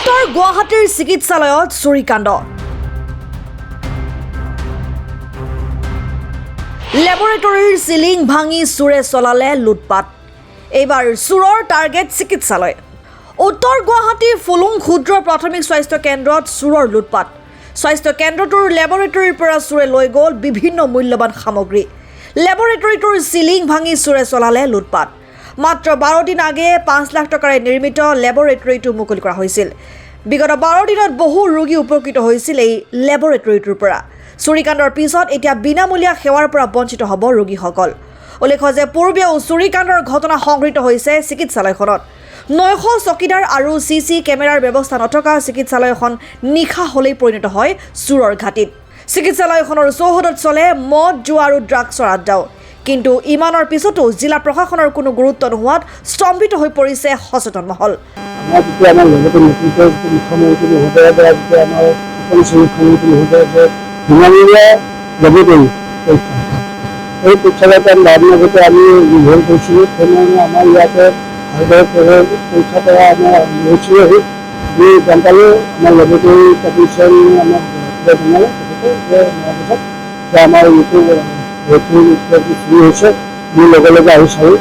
উত্তৰ গুৱাহাটীৰ চিকিৎসালয়ত চুৰিকাণ্ড। লেবৰেটৰীৰ চিলিং ভাঙি চোৰে চলালে লুটপাট। এইবাৰ চোৰৰ টাৰ্গেট চিকিৎসালয়। উত্তৰ গুৱাহাটীৰ ফুলুং ক্ষুদ্ৰ প্ৰাথমিক স্বাস্থ্য কেন্দ্ৰত চোৰৰ লুটপাট। স্বাস্থ্য কেন্দ্ৰটোৰ লেবৰেটৰীৰ পৰা চোৰে লৈ গ'ল বিভিন্ন মূল্যৱান সামগ্ৰী। লেবৰেটৰীটোৰ চিলিং ভাঙি চোৰে চলালে লুটপাট। মাত্ৰ 12 দিন আগেয়ে 5 লাখ টকাৰে নিৰ্মিত লেবৰেটৰীটো মুকলি কৰা হৈছিল। বিগত 12 দিনত বহু ৰোগী উপকৃত হৈছিল এই লেবৰেটৰীটোৰ পৰা। চুৰিকাণ্ডৰ পিছত এতিয়া বিনামূলীয়া সেৱাৰ পৰা বঞ্চিত হ'ব ৰোগীসকল। উল্লেখ্য যে পূৰ্বেও চুৰিকাণ্ডৰ ঘটনা সংঘটিত হৈছে চিকিৎসালয়খনত। 900 চকীদাৰ আৰু CC কেমেৰাৰ ব্যৱস্থা নথকা চিকিৎসালয়খন নিশা হ'লেই পৰিণত হয় চোৰৰ ঘাটিত। চিকিৎসালয়খনৰ চৌহদত চলে মদ, জুৱা আৰু ড্ৰাগছৰ আড্ডাও। কিন্তু ইমানৰ পিছতো জিলা প্ৰশাসনৰ কোনো গুৰুত্ব নোহোৱাত স্তম্ভিত হৈ পৰিছে সচেতন মহল। এই পৰীক্ষাগাৰটো মাজতে আমি নিৰ্ভৰ কৰিছিলোঁ। আমাৰ ইয়াতে পৰীক্ষা কৰা আমাৰ লৈছিলোঁ। আমি গম পালোঁ আমাৰ লেবৰেটৰী টেকনিচিয়ান আমাক জনালে যে আমাৰ এইটো চুৰি হৈছে। আমি লগে লগে আহি চালোঁ।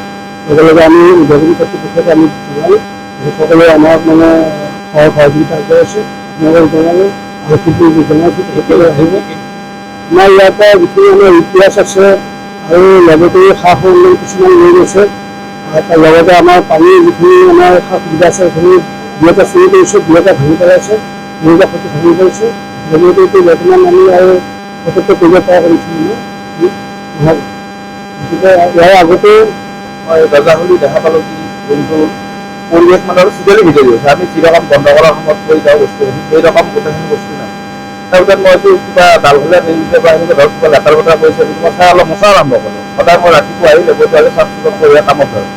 লগে লগে আমি উদ্বোধন কৰ্তৃপক্ষক আমি জনালোঁ। সকলোৱে আমাক মানে সহযোগিতা কৰি আছে। আপোনালোকক জনালোঁ আৰু কিন্তু জনাইছোঁ সকলোৱে আহিব। আমাৰ ইয়াৰ পৰা যিখিনি আমাৰ ইতিহাস আছে আৰু লেবৰেটৰী সা সৰঞ্জাম কিছুমান লৈ গৈছে। লগতে আমাৰ পানীৰ যিখিনি আমাৰ সা সুবিধা আছে সেইখিনি দুয়োটা চুৰি কৰিছে, দুয়োটা ভাঙি পেলাইছে, দুয়োটা ক্ষতি ভাঙি কৰিছে। লেবৰেটৰীটো বৰ্তমান আমি আৰু সতৰ্ক কৰিব পৰা কৰিছোঁ নহয়। গতিকে ইয়াৰ আগতে মই গজাহলি দেখা পালোঁ কি যোনটো পৰিৱেশ মানে চিজলি ভিতৰি হৈছে। আমি যিৰকম বন্ধ কৰাৰ সময়ত কৰি যাওঁ বস্তু সেই ৰকম গোটেইখিনি বস্তু নাই। তাৰপিছত মইতো কিবা ডাল হ'লে নিৰিছে বা এনেকৈ ধৰক কিবা লেটাৰ বটাৰ কৰিছে বুলি মই চাই অলপ মচা আৰম্ভ কৰোঁ। সদায় মই ৰাতিপুৱা আহি লেবৰেটৰী চাফ চিকুণ কৰি কামত ধৰোঁ।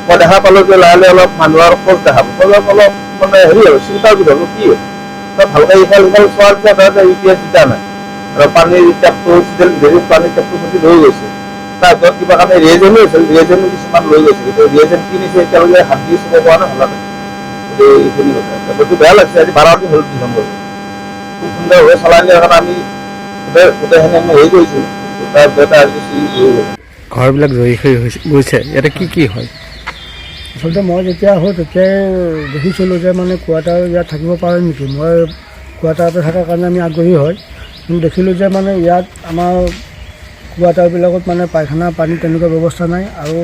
মই দেখা পালোঁ যে লাহে লাহে অলপ মানুহৰ খোজ দেখা পালোঁ। অলপ মানে হেৰি আৰু চিন্তাৰ কি ধৰণৰ কি ভালকৈ ইফাল সিফাল চোৱাৰ পিছত ইতিহাস জিতা নাই আৰু পানীৰ টেপটো চিজেল ভিতৰি পানীৰ টেপটো প্ৰতি লৈ গৈছে। তাৰপিছত কিবা কাৰণে ৰিয়েজেনো হৈছিল, ৰিয়েজেনো কিছুমান লৈ গৈছে। কিন্তু ৰিয়েজেন কি নিছে এতিয়ালৈকে হাত দি চুব পৰা নাই। হলানে এইখিনি কথা বস্তু বেয়া লাগিছে। আজি 12 দিন হ'ল ডিচেম্বৰ খুব সুন্দৰভাৱে চলাই নিয়াৰ কাৰণে আমি গোটেইখিনি আমি হেৰি কৰিছোঁ। তাৰপিছত আজি চুৰি হৈ গ'ল। ঘৰবিলাক জয়ী হৈ গৈছে। ইয়াতে কি কি হয়? আচলতে মই যেতিয়া আহোঁ তেতিয়াই দেখিছিলোঁ যে মানে কোৱাৰ্টাৰ ইয়াত থাকিব পাৰে নেকি। মই কোৱাৰ্টাৰতে থকাৰ কাৰণে আমি আগ্ৰহী হয়। কিন্তু দেখিলোঁ যে মানে ইয়াত আমাৰ কোৱাৰ্টাৰবিলাকত মানে পায়খানা পানী তেনেকুৱা ব্যৱস্থা নাই আৰু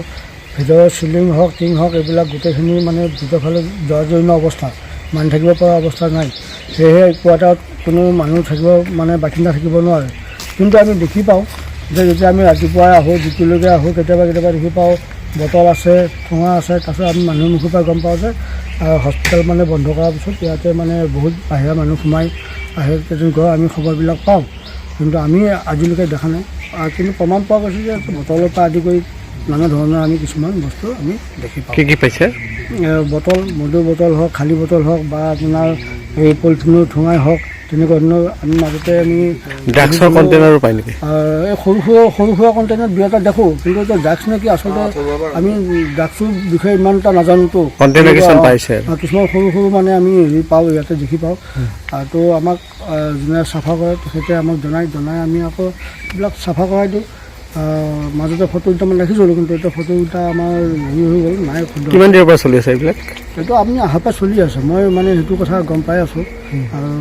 ভিতৰৰ চিলিং হওক টিং হওক এইবিলাক গোটেইখিনি মানে ভিতৰফালে জৰ্জৰীৰ্ণ অৱস্থা, মানুহ থাকিব পৰা অৱস্থা নাই। সেয়েহে কোৱাৰ্টাৰত কোনো মানুহ থাকিব মানে বাসিন্দা থাকিব নোৱাৰে। কিন্তু আমি দেখি পাওঁ যে যেতিয়া আমি ৰাতিপুৱাই আহোঁ ডিউটিলৈকে আহোঁ কেতিয়াবা দেখি পাওঁ বটল আছে, ঠোঙা আছে। তাৰপিছত আমি মানুহৰ মুখৰ পৰা গম পাওঁ যে হস্পিটেল মানে বন্ধ কৰাৰ পিছত ইয়াতে মানে বহুত বাহিৰা মানুহ সোমাই আহে তেনেকুৱা আমি খবৰবিলাক পাওঁ। কিন্তু আমি আজিলৈকে দেখা নাই। কিন্তু প্ৰমাণ পোৱা গৈছে যে বটলৰ পৰা আদি কৰি নানা ধৰণৰ আমি কিছুমান বস্তু আমি দেখি পাওঁ। কি পাইছে? বটল, মদৰ বটল হওক, খালী বটল হওক বা আপোনাৰ এই পলিথিনৰ ঠোঙাই হওক তেনেকুৱা ধৰণৰ। আমি মাজতে আমি ড্ৰাগছৰ কণ্টেইনাৰো পায় নেকি? এই সৰু সুৰা কণ্টেইনাৰ দুই এটা দেখোঁ। কিন্তু এতিয়া ড্ৰাগছ নে কি আচলতে আমি ড্ৰাগছৰ বিষয়ে ইমান এটা নাজানোতো। কণ্টেইনাৰ কিছুমান পাইছে, কিছুমান সৰু মানে আমি হেৰি পাওঁ, ইয়াতে দেখি পাওঁ। তো আমাক যোনে চাফা কৰে তেখেতে আমাক জনাই আমি আকৌ এইবিলাক চাফা কৰাই দিওঁ। মাজতে ফটো দুটামান ৰাখিছিলোঁ কিন্তু এতিয়া ফটো দুটা আমাৰ হেৰি হৈ গ'ল, নাই। কিমান দেৰিৰ পৰা চলি আছে এইবিলাক? এইটো আপুনি অহাৰ পৰা চলি আছে। মই মানে সেইটো কথা গম পাই আছোঁ। আৰু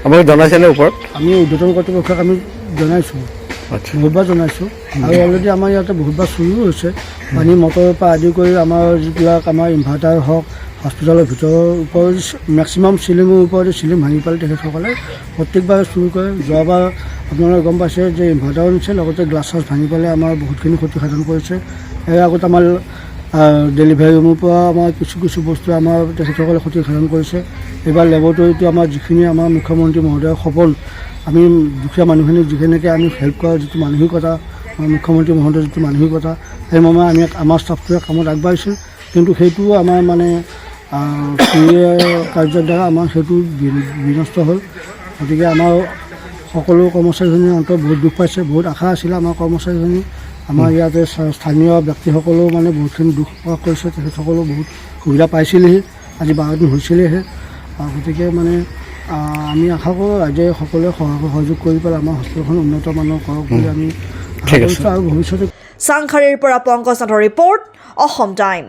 আপোনাক জনাইছেনে ওপৰত? আমি উদ্বোধন কৰ্তৃপক্ষক আমি জনাইছোঁ, বহুতবাৰ জনাইছোঁ। আৰু অলৰেডি আমাৰ ইয়াতে বহুতবাৰ চুৰিও হৈছে। পানী মটৰৰ পৰা আদি কৰি আমাৰ যিবিলাক আমাৰ ইনভাৰ্টাৰ হওক, হস্পিটেলৰ ভিতৰৰ ওপৰত মেক্সিমাম চিলিঙৰ ওপৰতে চিলিং ভাঙি পেলাই তেখেতসকলে প্ৰত্যেকবাৰে চুৰি কৰে। যোৱাবাৰ আপোনালোকে গম পাইছে যে ইনভাৰ্টাৰো নিছে, লগতে গ্লাছ চাছ ভাঙি পেলাই আমাৰ বহুতখিনি ক্ষতিসাধন কৰিছে। ইয়াৰ আগত আমাৰ ডেলিভাৰী ৰুমৰ পৰা আমাৰ কিছু বস্তু আমাৰ তেখেতসকলে ক্ষতিসাধন কৰিছে। এইবাৰ লেবৰেটৰীটো আমাৰ যিখিনি আমাৰ মুখ্যমন্ত্ৰী মহোদয়ৰ সপোন, আমি দুখীয়া মানুহখিনিক যিখিনিকে আমি হেল্প কৰাৰ যিটো মানসিকতা, আমাৰ মুখ্যমন্ত্ৰী মহোদয়ৰ যিটো মানসিকতা, সেইমৰ্মে আমি আমাৰ ষ্টাফটোৱে কামত আগবাঢ়িছোঁ। কিন্তু সেইটোও আমাৰ মানে কাৰ্যৰ দ্বাৰা আমাৰ সেইটো বিনষ্ট হ'ল। গতিকে আমাৰ সকলো কৰ্মচাৰীখিনিৰ অন্তত বহুত দুখ পাইছে, বহুত আশা আছিলে আমাৰ কৰ্মচাৰীখিনি। আমাৰ ইয়াতে স্থানীয় ব্যক্তিসকলেও মানে বহুতখিনি দুখ প্ৰকাশ কৰিছে। তেখেতসকলেও বহুত সুবিধা পাইছিলেহি, আজি 12 দিন হৈছিলেহে। গতিকে মানে আমি আশা কৰোঁ ৰাইজে সকলোৱে সহযোগ কৰি পেলাই আমাৰ হস্পিটেলখন উন্নত মানৰ কৰক বুলি আমি আশা ঠিক আছে। কৰিছোঁ আৰু ভৱিষ্যতে চাংখাৰীৰ পৰা পংকজ নাথৰ ৰিপৰ্ট অসম টাইম